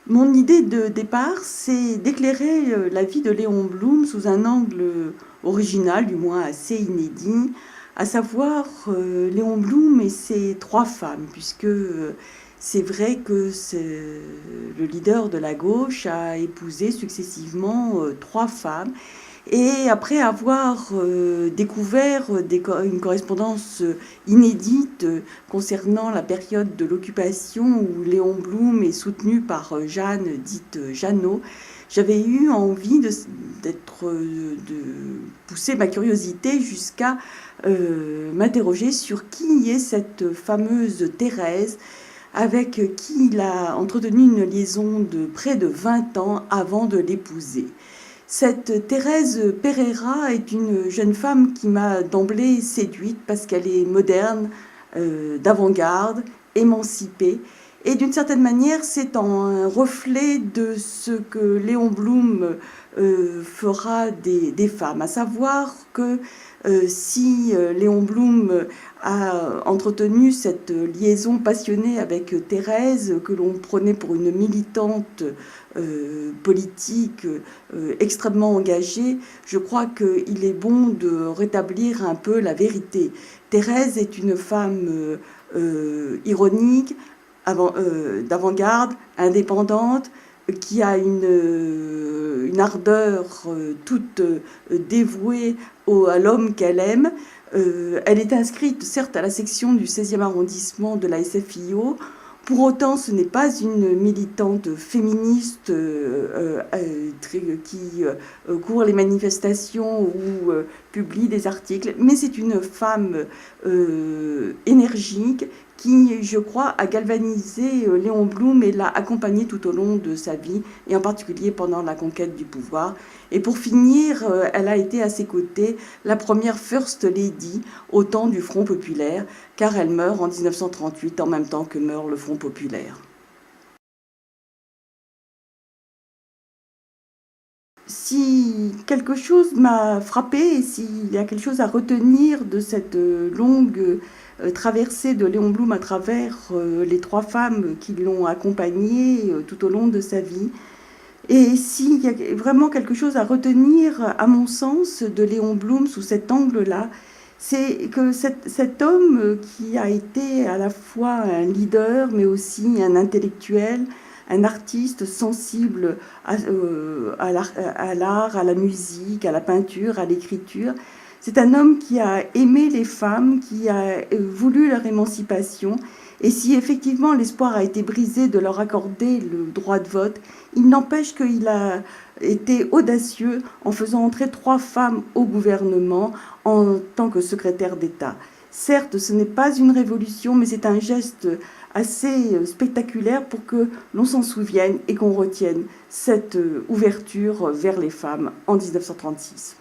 Mon idée de départ, c'est d'éclairer la vie de Léon Blum sous un angle original, du moins assez inédit, à savoir Léon Blum et ses trois femmes, puisque c'est vrai que le leader de la gauche a épousé successivement trois femmes. Et après avoir découvert une correspondance inédite concernant la période de l'occupation où Léon Blum est soutenu par Jeanne, dite Jeannot, j'avais eu envie de pousser ma curiosité jusqu'à m'interroger sur qui est cette fameuse Thérèse, avec qui il a entretenu une liaison de près de 20 ans avant de l'épouser. Cette Thérèse Pereira est une jeune femme qui m'a d'emblée séduite parce qu'elle est moderne, d'avant-garde, émancipée. Et d'une certaine manière, c'est un reflet de ce que Léon Blum fera des femmes. À savoir que si Léon Blum a entretenu cette liaison passionnée avec Thérèse, que l'on prenait pour une militante politique extrêmement engagée, je crois qu'il est bon de rétablir un peu la vérité. Thérèse est une femme ironique, d'avant-garde, indépendante, qui a une ardeur toute dévouée à l'homme qu'elle aime. Elle est inscrite certes à la section du 16e arrondissement de la SFIO. Pour autant, ce n'est pas une militante féministe qui court les manifestations ou publie des articles, mais c'est une femme énergique qui, je crois, a galvanisé Léon Blum et l'a accompagné tout au long de sa vie, et en particulier pendant la conquête du pouvoir. Et pour finir, elle a été à ses côtés la première First Lady au temps du Front populaire, car elle meurt en 1938 en même temps que meurt le Front populaire. Si quelque chose m'a frappé et s'il y a quelque chose à retenir de cette longue traversée de Léon Blum à travers les trois femmes qui l'ont accompagné tout au long de sa vie, et s'il y a vraiment quelque chose à retenir, à mon sens, de Léon Blum sous cet angle-là, c'est que cet homme qui a été à la fois un leader, mais aussi un intellectuel, un artiste sensible à l'art, à la musique, à la peinture, à l'écriture, c'est un homme qui a aimé les femmes, qui a voulu leur émancipation. Et si effectivement l'espoir a été brisé de leur accorder le droit de vote, il n'empêche qu'il a été audacieux en faisant entrer trois femmes au gouvernement en tant que secrétaire d'État. Certes, ce n'est pas une révolution, mais c'est un geste assez spectaculaire pour que l'on s'en souvienne et qu'on retienne cette ouverture vers les femmes en 1936.